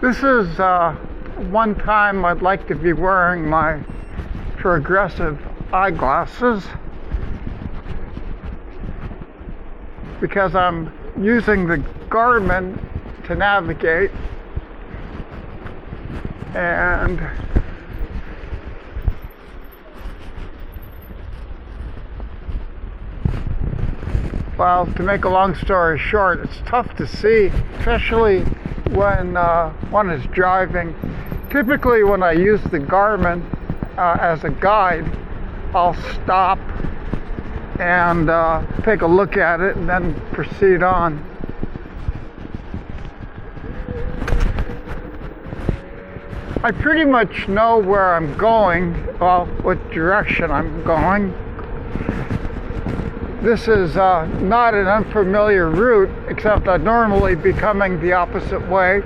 This is one time I'd like to be wearing my progressive eyeglasses because I'm using the Garmin to navigate, and well, to make a long story short, it's tough to see, especially when one is driving. Typically when I use the Garmin as a guide, I'll stop and take a look at it and then proceed on. I pretty much know where I'm going, well, what direction I'm going. This is not an unfamiliar route, except I'd normally be coming the opposite way.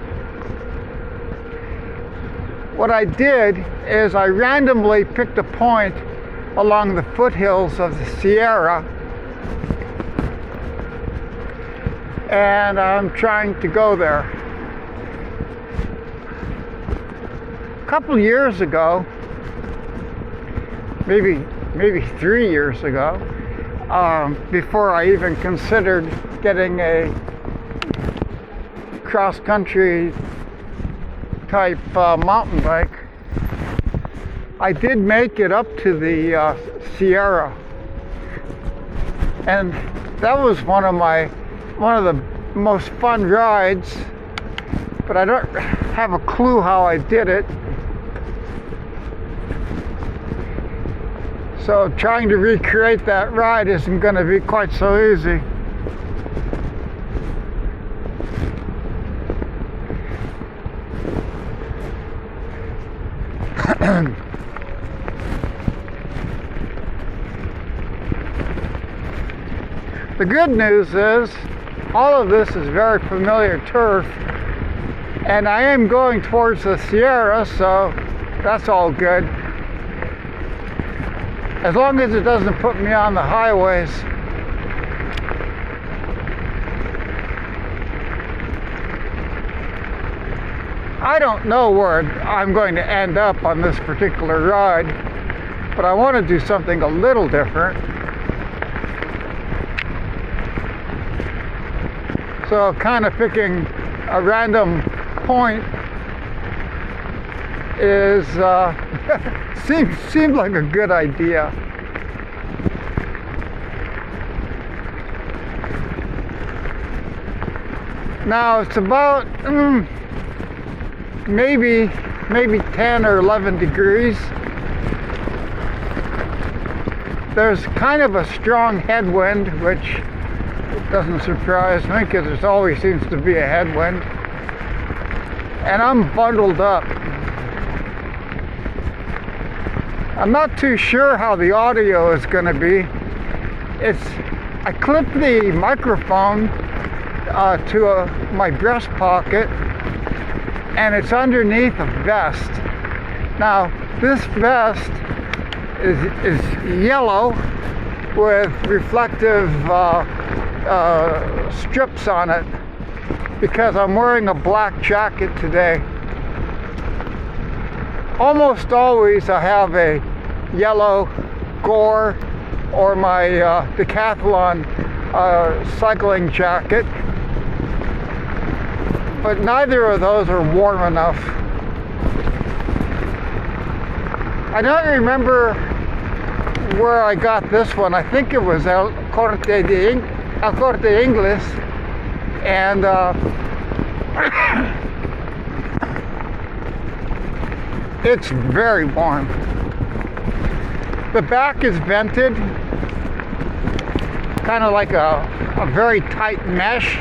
What I did is I randomly picked a point along the foothills of the Sierra, and I'm trying to go there. A couple years ago, maybe 3 years ago, before I even considered getting a cross-country type mountain bike, I did make it up to the Sierra, and that was one of the most fun rides, but I don't have a clue how I did it. So trying to recreate that ride isn't going to be quite so easy. The good news is all of this is very familiar turf, and I am going towards the Sierra, so that's all good. As long as it doesn't put me on the highways. I don't know where I'm going to end up on this particular ride, but I want to do something a little different. So kind of picking a random point is seemed like a good idea. Now it's about maybe 10 or 11 degrees. There's kind of a strong headwind, which doesn't surprise me because there always seems to be a headwind, and I'm bundled up. I'm not too sure how the audio is going to be. I clipped the microphone to my breast pocket, and it's underneath a vest. Now this vest is yellow with reflective strips on it because I'm wearing a black jacket today. Almost always I have a yellow Gore or my Decathlon cycling jacket, but neither of those are warm enough. I don't remember where I got this one. I think it was El Corte Inglés, and it's very warm. The back is vented, kind of like a very tight mesh,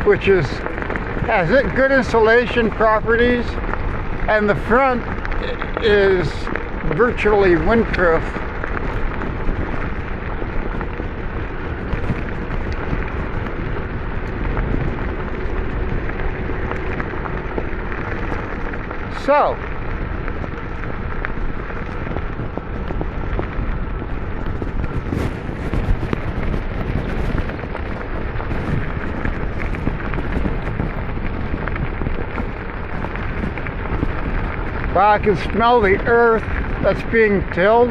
which has good insulation properties, and the front is virtually windproof. So Well, I can smell the earth that's being tilled.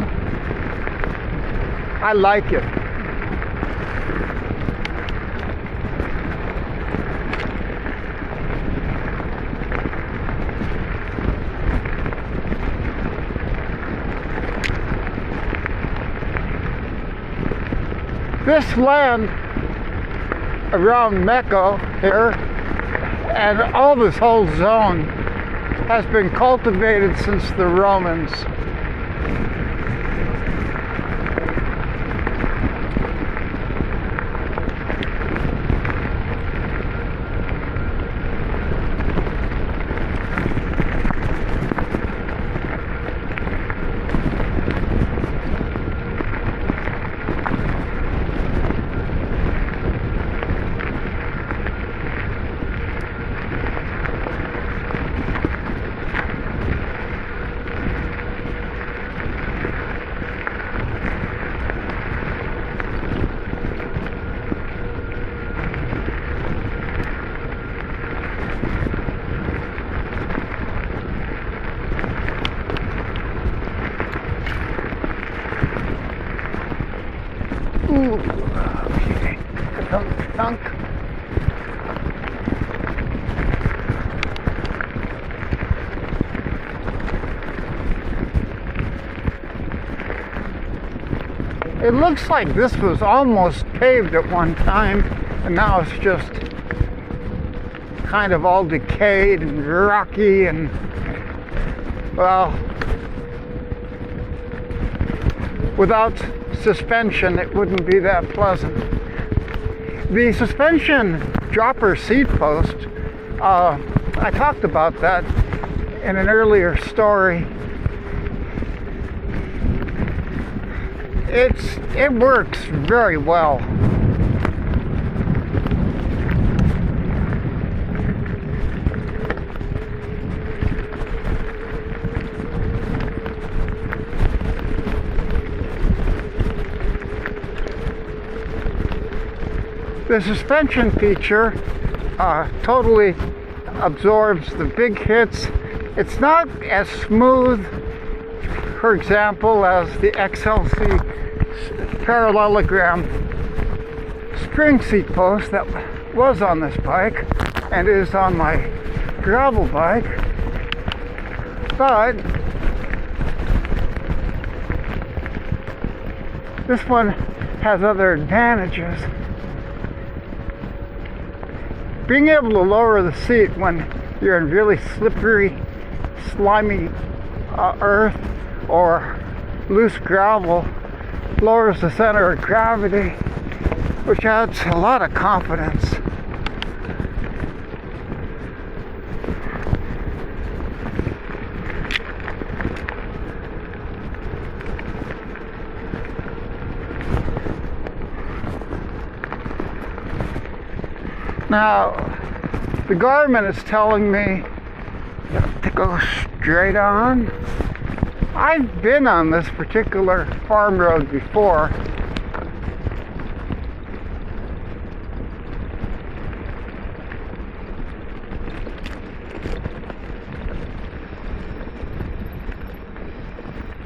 I like it. This land around Mecca here and all this whole zone has been cultivated since the Romans. Ooh, okay. Thunk. It looks like this was almost paved at one time, and now it's just kind of all decayed and rocky and, well, without suspension it wouldn't be that pleasant. The suspension dropper seat post, I talked about that in an earlier story. It works very well. The suspension feature totally absorbs the big hits. It's not as smooth, for example, as the XLC parallelogram string seat post that was on this bike and is on my gravel bike, but this one has other advantages. Being able to lower the seat when you're in really slippery, slimy earth or loose gravel lowers the center of gravity, which adds a lot of confidence. Now, the Garmin is telling me to go straight on. I've been on this particular farm road before.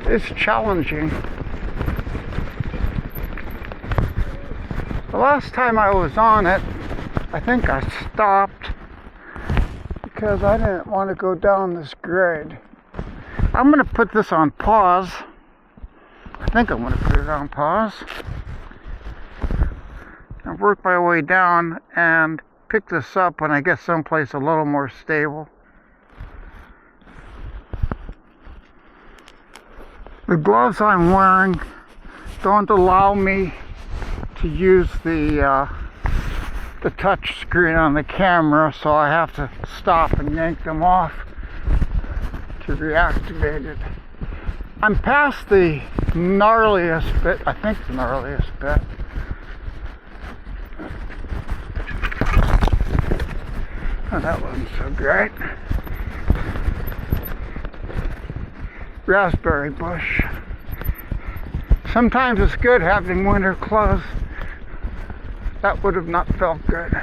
It's challenging. The last time I was on it, I think I stopped because I didn't want to go down this grade. I'm going to put this on pause. I think I'm going to put it on pause. I'll work my way down and pick this up when I get someplace a little more stable. The gloves I'm wearing don't allow me to use the touch screen on the camera, so I have to stop and yank them off to reactivate it. I'm past the gnarliest bit, I think the gnarliest bit. Oh, that wasn't so great. Raspberry bush. Sometimes it's good having winter clothes. That would have not felt good.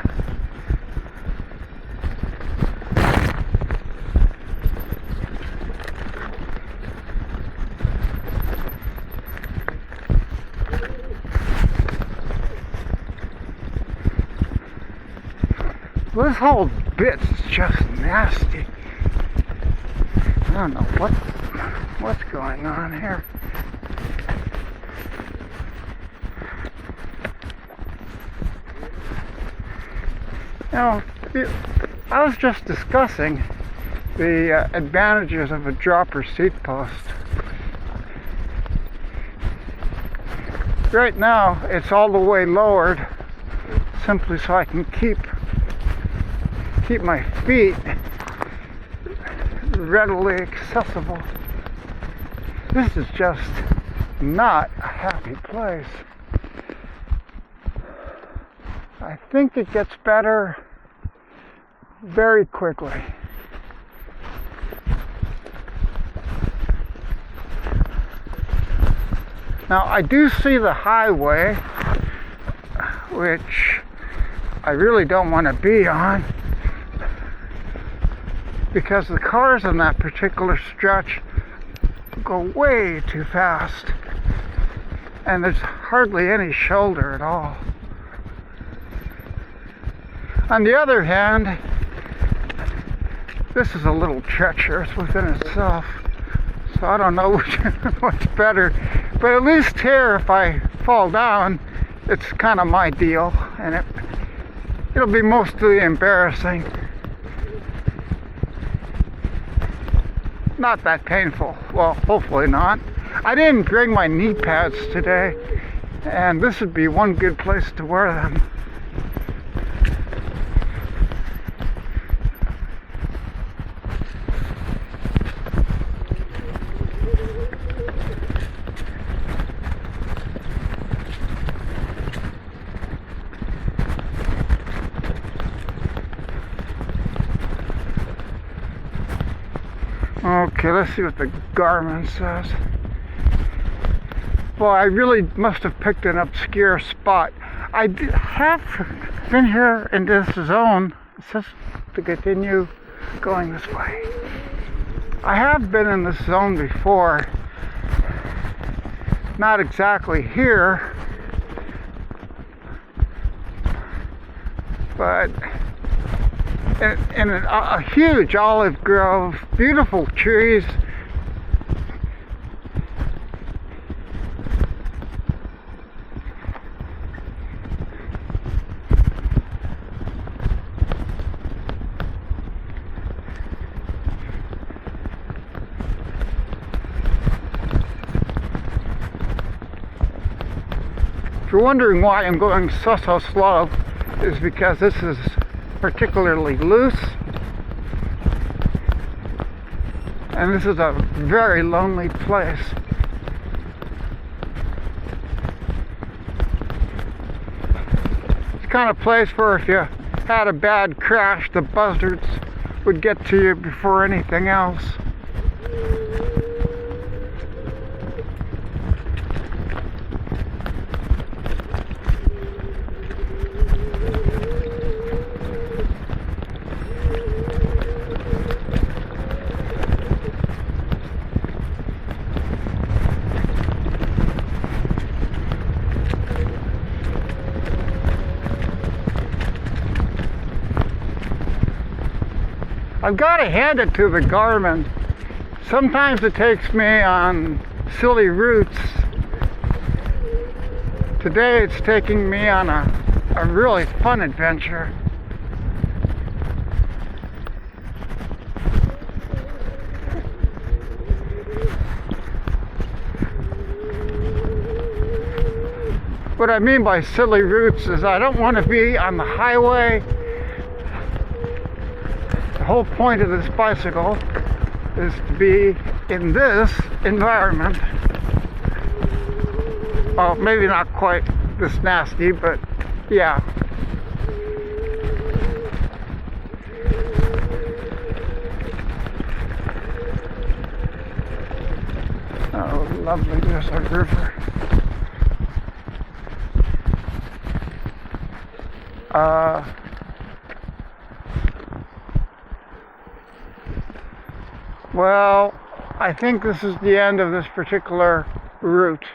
This whole bit's just nasty. I don't know what's going on here. You know, I was just discussing the advantages of a dropper seat post. Right now, it's all the way lowered, simply so I can keep my feet readily accessible. This is just not a happy place. I think it gets better very quickly. Now I do see the highway, which I really don't want to be on, because the cars on that particular stretch go way too fast, and there's hardly any shoulder at all. On the other hand, this is a little treacherous within itself, so I don't know what's better. But at least here, if I fall down, it's kind of my deal, and it'll be mostly embarrassing. Not that painful. Well, hopefully not. I didn't bring my knee pads today, and this would be one good place to wear them. Okay, let's see what the Garmin says. Well, I really must have picked an obscure spot. I have been here in this zone. It says to continue going this way. I have been in this zone before. Not exactly here, but in a huge olive grove, beautiful trees. If you're wondering why I'm going so slow, is because this is particularly loose, and this is a very lonely place. It's the kind of place where if you had a bad crash, the buzzards would get to you before anything else. I've got to hand it to the Garmin. Sometimes it takes me on silly routes. Today it's taking me on a really fun adventure. What I mean by silly routes is I don't want to be on the highway. The whole point of this bicycle is to be in this environment. Well, maybe not quite this nasty, but yeah. Oh, lovely, there's a river. Well, I think this is the end of this particular route.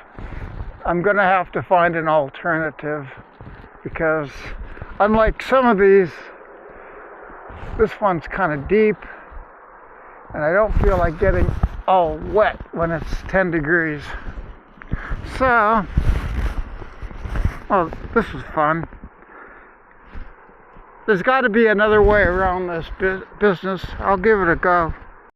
I'm going to have to find an alternative, because unlike some of these This one's kind of deep, and I don't feel like getting all wet when it's 10 degrees. So, oh, this was fun. There's got to be another way around this business. I'll give it a go.